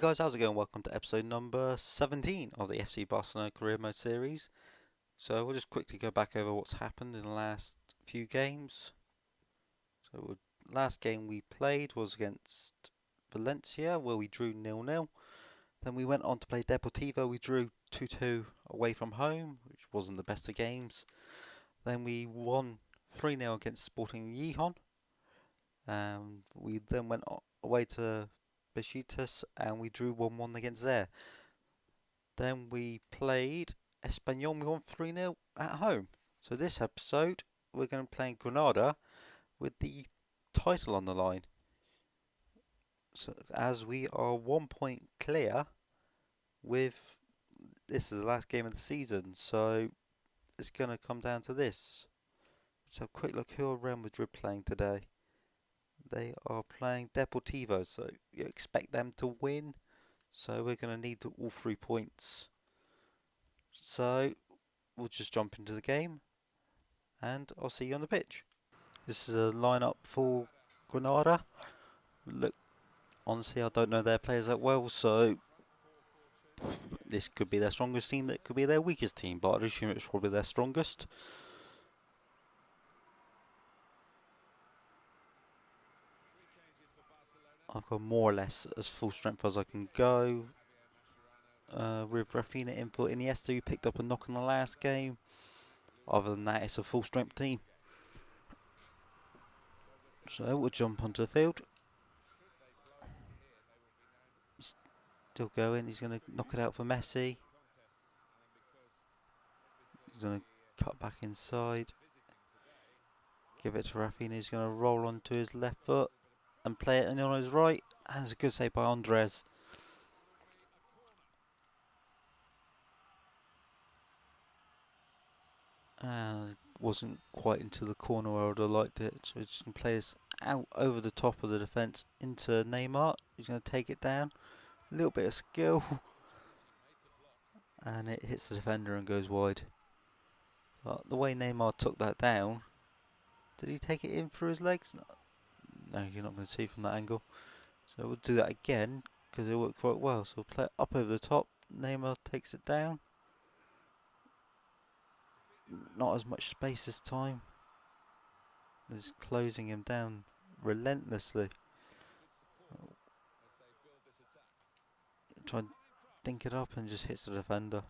Guys, how's it going? Welcome to episode number 17 of the FC Barcelona Career Mode series. So we'll just quickly go back over what's happened in the last few games. So last game we played was against Valencia, where we drew 0-0. Then we went on to play Deportivo. We drew 2-2 away from home, which wasn't the best of games. Then we won 3-0 against Sporting Gijón. We then went away to Besiktas and we drew 1-1 against there. Then we played Espanyol. We won 3-0 at home. So this episode we're going to be playing Granada with the title on the line. So as we are 1 point clear with this is the last game of the season, so it's going to come down to this. Let's have a quick look who are Real Madrid playing today. They are playing Deportivo, so you expect them to win. So we're going to need all 3 points. So we'll just jump into the game and I'll see you on the pitch. This is a lineup for Granada. Look, honestly, I don't know their players that well, so this could be their strongest team, that could be their weakest team, but I'd assume it's probably their strongest. I've got more or less as full strength as I can go. With Rafinha input, Iniesta who picked up a knock in the last game. Other than that, it's a full strength team. So we'll jump onto the field. Still going, he's going to knock it out for Messi. He's going to cut back inside. Give it to Rafinha, he's going to roll onto his left foot and play it on his right. And it's a good save by Andres. Wasn't quite into the corner where I would have liked it, so he's going to play this out over the top of the defence into Neymar. He's going to take it down, a little bit of skill, and it hits the defender and goes wide. But the way Neymar took that down, did he take it in through his legs? No, you're not going to see from that angle. So we'll do that again because it worked quite well. So we'll play it up over the top. Neymar takes it down. Not as much space this time. Just closing him down relentlessly. Try and think it up and just hits the defender.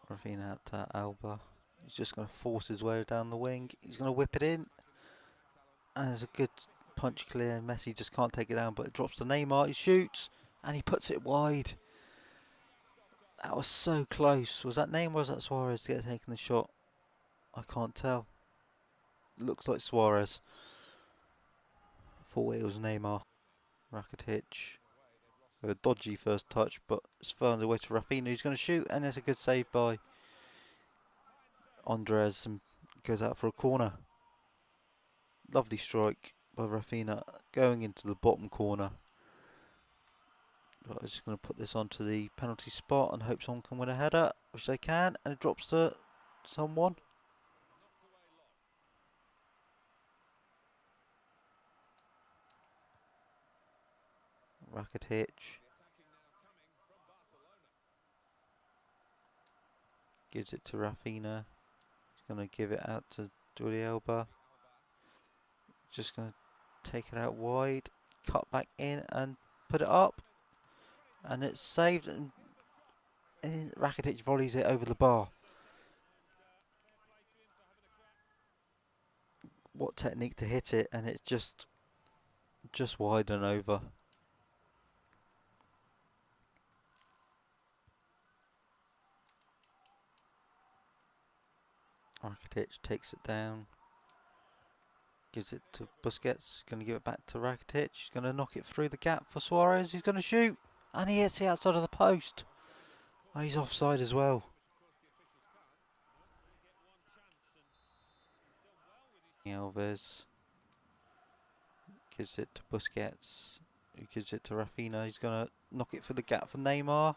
Rafinha out to Alba. He's just going to force his way down the wing. He's going to whip it in. And it's a good punch clear. Messi just can't take it down, but it drops to Neymar. He shoots and he puts it wide. That was so close. Was that Neymar or was that Suarez taking the shot? I can't tell. Looks like Suarez. Thought it was Neymar. Rakitic. A dodgy first touch, but it's found the way to Rafinha. He's going to shoot, and there's a good save by Andres and goes out for a corner. Lovely strike by Rafinha going into the bottom corner. I'm just going to put this onto the penalty spot and hope someone can win a header, which they can, and it drops to someone. Rakitic. Gives it to Rafinha. He's going to give it out to Jordi Alba. Just going to take it out wide, cut back in and put it up. And it's saved, and Rakitic volleys it over the bar. What technique to hit it, and it's just wide and over. Rakitic takes it down. Gives it to Busquets. Going to give it back to Rakitic. He's going to knock it through the gap for Suarez. He's going to shoot. And he hits the outside of the post. Oh, he's offside as well. Alves gives it to Busquets. He gives it to Rafinha. He's going to knock it through the gap for Neymar.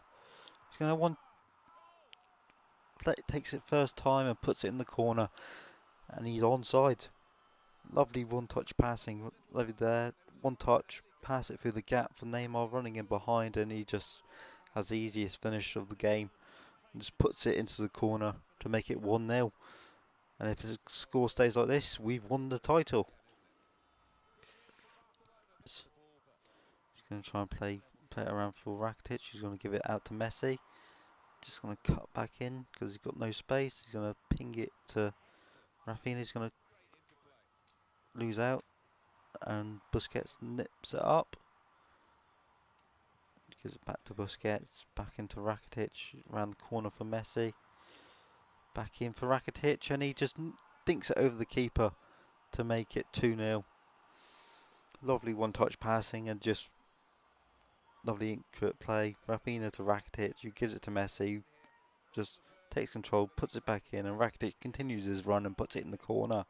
He's going to takes it first time and puts it in the corner. And he's onside. Lovely one-touch passing. Lovely there. One touch. pass it through the gap for Neymar running in behind, and he just has the easiest finish of the game and just puts it into the corner to make it 1-0. And if the score stays like this, we've won the title. He's going to try and play it around for Rakitic. He's going to give it out to Messi. Just going to cut back in because he's got no space. He's going to ping it to Rafinha. He's going to lose out, and Busquets nips it up. Gives it back to Busquets. Back into Rakitic. Around the corner for Messi. Back in for Rakitic, and he just dinks it over the keeper to make it 2-0. Lovely one-touch passing and just lovely intricate play. Rafinha to Rakitic, who gives it to Messi, just takes control, puts it back in, and Rakitic continues his run and puts it in the corner.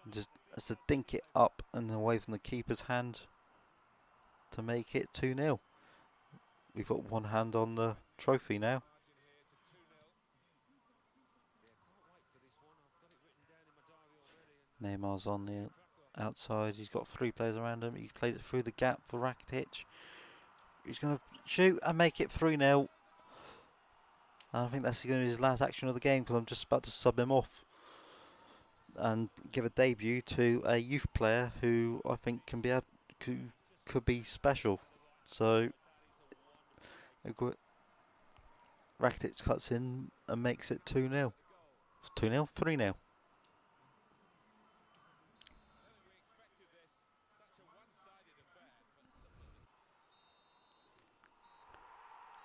Just has to dink it up and away from the keeper's hand to make it 2-0. We've got one hand on the trophy now. Neymar's on the outside. He's got 3 players around him. He plays it through the gap for Rakitic. He's going to shoot and make it 3-0. And I think that's going to be his last action of the game, because I'm just about to sub him off and give a debut to a youth player who I think can be could be special. So Rakitic cuts in and makes it 2-0. 2-0, 3-0.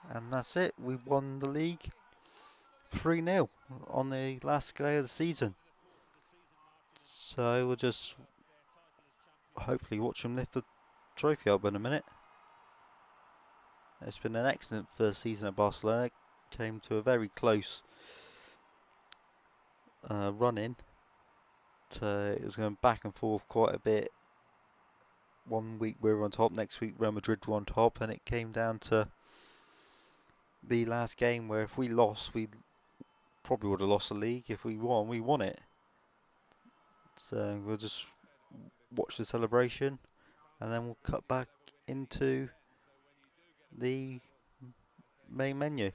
And that's it. We won the league 3-0 on the last day of the season. So we'll just hopefully watch him lift the trophy up in a minute. It's been an excellent first season at Barcelona. Came to a very close run-in. It was going back and forth quite a bit. One week we were on top, next week Real Madrid were on top, and it came down to the last game where if we lost, we probably would have lost the league. If we won it. So we'll just watch the celebration, and then we'll cut back into the main menu.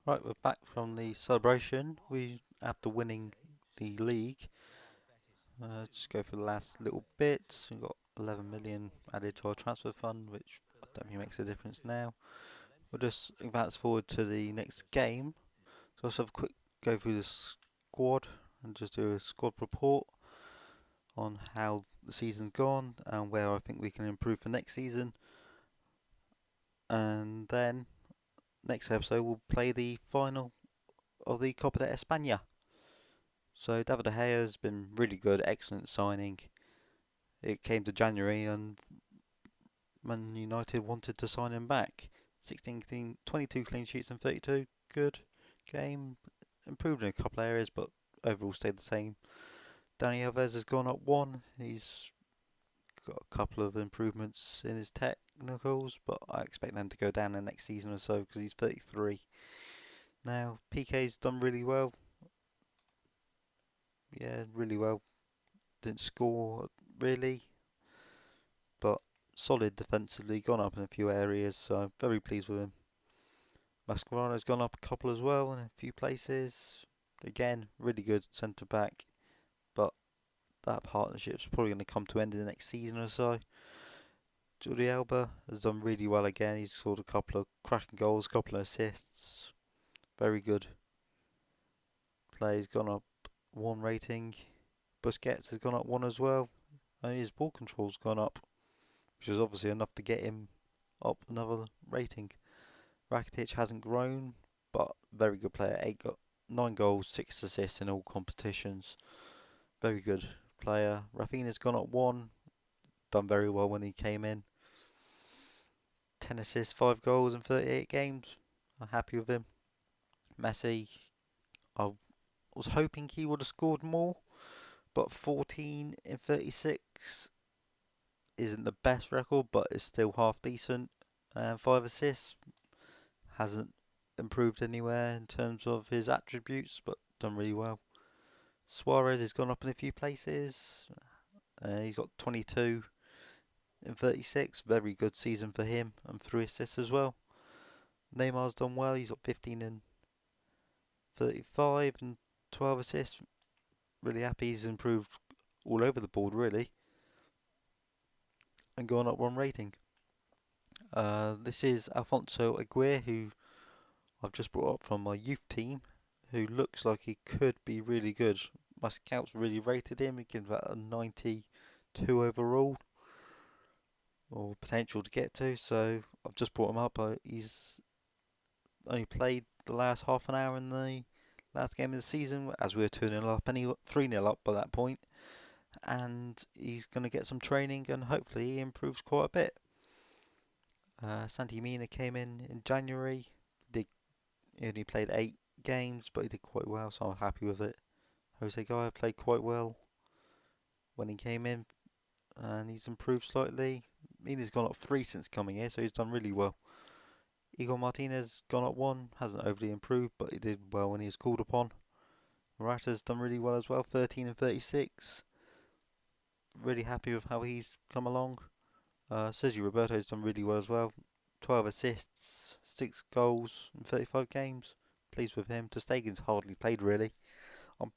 Right, we're back from the celebration. We, after winning the league, just go for the last little bits. We've got 11 million added to our transfer fund, which I don't think makes a difference now. We'll just advance forward to the next game. So let's have a quick go through the squad and just do a squad report on how the season's gone and where I think we can improve for next season. And then next episode we'll play the final of the Copa de España. So David De Gea has been really good, excellent signing. It came to January and Man United wanted to sign him back. 22 clean sheets and 32 good game. Improved in a couple of areas, but overall stayed the same. Dani Alves has gone up 1. He's got a couple of improvements in his technicals, but I expect them to go down the next season or so because he's 33. Now, PK's done really well. Yeah, really well. Didn't score really, but solid defensively. Gone up in a few areas, so I'm very pleased with him. Mascherano's gone up a couple as well in a few places. Again, really good centre back, but that partnership's probably going to come to end in the next season or so. Jordi Alba has done really well again. He's scored a couple of cracking goals, a couple of assists. Very good play. He's gone up 1 rating. Busquets has gone up 1 as well. And his ball control's gone up, which is obviously enough to get him up another rating. Rakitic hasn't grown, but very good player. 9 goals, 6 assists in all competitions. Very good player. Rafinha's gone up 1. Done very well when he came in. 10 assists, 5 goals in 38 games. I'm happy with him. Messi, I was hoping he would have scored more, but 14 in 36 isn't the best record, but it's still half decent. And 5 assists, hasn't improved anywhere in terms of his attributes, but done really well. Suarez has gone up in a few places. He's got 22 in 36, very good season for him, and 3 assists as well. Neymar's done well, he's got 15 in 35 and 12 assists. Really happy, he's improved all over the board really, and gone up 1 rating. This is Alfonso Aguirre, who I've just brought up from my youth team, who looks like he could be really good. My scouts really rated him, he gives that a 92 overall, or potential to get to, so I've just brought him up. He's only played the last half an hour in the last game of the season, as we were 2-0 up, 3-0 up by that point, and he's going to get some training and hopefully he improves quite a bit. Santi Mina came in January. He only played 8 games, but he did quite well, so I'm happy with it. Jose Gaya played quite well when he came in, and he's improved slightly. Mina's gone up 3 since coming here, so he's done really well. Igor Martinez gone up 1, hasn't overly improved, but he did well when he was called upon. Morata's done really well as well, 13 and 36. Really happy with how he's come along. Sergio Roberto's done really well as well. 12 assists, 6 goals in 35 games. Pleased with him. Ter Stegen's hardly played really. I'm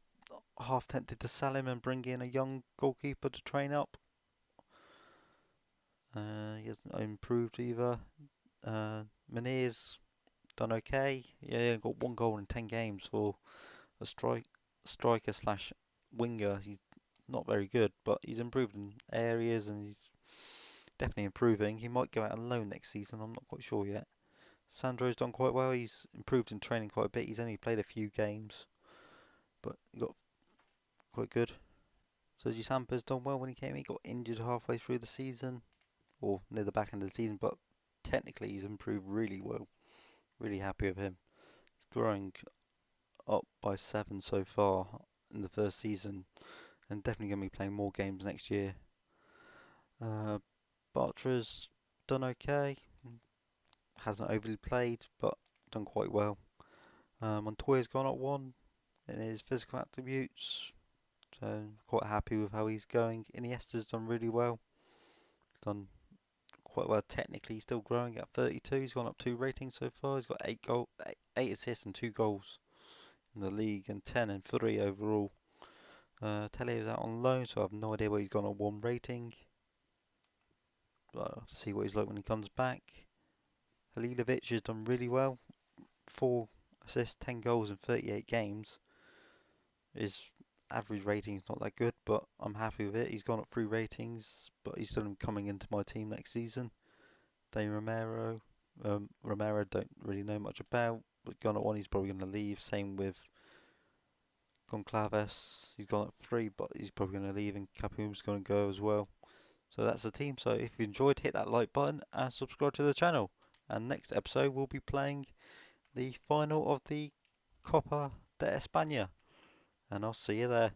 half tempted to sell him and bring in a young goalkeeper to train up. He hasn't improved either. Meneer's done okay. Yeah, got 1 goal in 10 games for a striker slash winger. He's not very good, but he's improved in areas and he's definitely improving. He might go out on loan next season, I'm not quite sure yet. Sandro's done quite well, he's improved in training quite a bit. He's only played a few games, but he got quite good. Sergi Sampa's done well when he came. He got injured halfway through the season, or near the back end of the season, but technically he's improved really well. Really happy with him. He's growing up by 7 so far in the first season, and definitely going to be playing more games next year. Bartra's done okay. Hasn't overly played, but done quite well. Montoya's gone up 1 in his physical attributes, so quite happy with how he's going. Iniesta's done really well. Done quite well technically, still growing at 32. He's gone up 2 ratings so far. He's got 8 assists and 2 goals in the league, and 10 and 3 overall. Telly is out on loan, so I have no idea where he's gone on 1 rating. But I'll have to see what he's like when he comes back. Halilovic has done really well. 4 assists, 10 goals in 38 games. His average rating is not that good, but I'm happy with it. He's gone up 3 ratings, but he's still coming into my team next season. Dani Romero, don't really know much about, but gone up 1, he's probably going to leave. Same with Goncalves, he's gone up 3, but he's probably going to leave, and Capum's going to go as well. So that's the team. So if you enjoyed, hit that like button and subscribe to the channel. And next episode we'll be playing the final of the Copa de España, and I'll see you there.